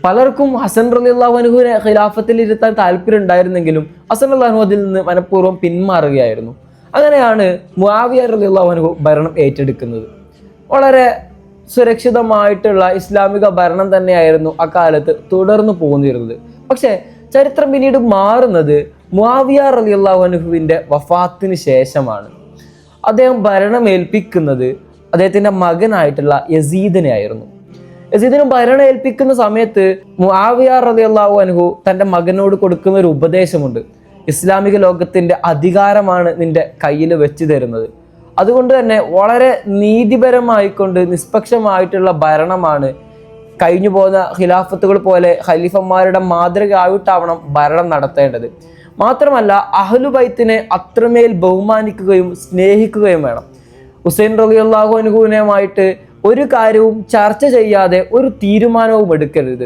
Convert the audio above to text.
പലർക്കും ഹസൻ റളിയല്ലാഹു അൻഹുവിനെ ഖിലാഫത്തിൽ ഇരുത്താൻ താല്പര്യം ഉണ്ടായിരുന്നെങ്കിലും ഹസൻ റളിയല്ലാഹു അൻഹു അതിൽ നിന്ന് മനഃപൂർവ്വം പിന്മാറുകയായിരുന്നു. അങ്ങനെയാണ് മുആവിയ റളിയല്ലാഹു അൻഹു ഭരണം ഏറ്റെടുക്കുന്നത്. വളരെ സുരക്ഷിതമായിട്ടുള്ള ഇസ്ലാമിക ഭരണം തന്നെയായിരുന്നു അക്കാലത്ത് തുടർന്നു പോന്നിരുന്നത്. പക്ഷേ ചരിത്രം പിന്നീട് മാറുന്നത് മുആവിയ റളിയല്ലാഹു അൻഹുവിൻ്റെ വഫാത്തിന് ശേഷമാണ്. അദ്ദേഹം ഭരണം ഏൽപ്പിക്കുന്നത് അദ്ദേഹത്തിൻ്റെ മകനായിട്ടുള്ള യസീദിനെ ആയിരുന്നു. യസീദിന് ഭരണം ഏൽപ്പിക്കുന്ന സമയത്ത് മുആവിയ റളിയല്ലാഹു അൻഹു തൻ്റെ മകനോട് കൊടുക്കുന്ന ഒരു ഉപദേശമുണ്ട്. ഇസ്ലാമിക ലോകത്തിൻ്റെ അധികാരമാണ് നിന്റെ കയ്യിൽ വെച്ച് തരുന്നത്. അതുകൊണ്ട് തന്നെ വളരെ നീതിപരമായിക്കൊണ്ട് നിഷ്പക്ഷമായിട്ടുള്ള ഭരണമാണ് കഴിഞ്ഞു പോകുന്ന ഖിലാഫത്തുകൾ പോലെ ഖലീഫന്മാരുടെ മാതൃക ആയിട്ടാവണം ഭരണം നടത്തേണ്ടത്. മാത്രമല്ല അഹ്ലു ബൈത്തിനെ അത്രമേൽ ബഹുമാനിക്കുകയും സ്നേഹിക്കുകയും വേണം. ഹുസൈൻ റളിയല്ലാഹു അൻഹുവിനുമായിട്ട് ഒരു കാര്യവും ചർച്ച ചെയ്യാതെ ഒരു തീരുമാനവും എടുക്കരുത്.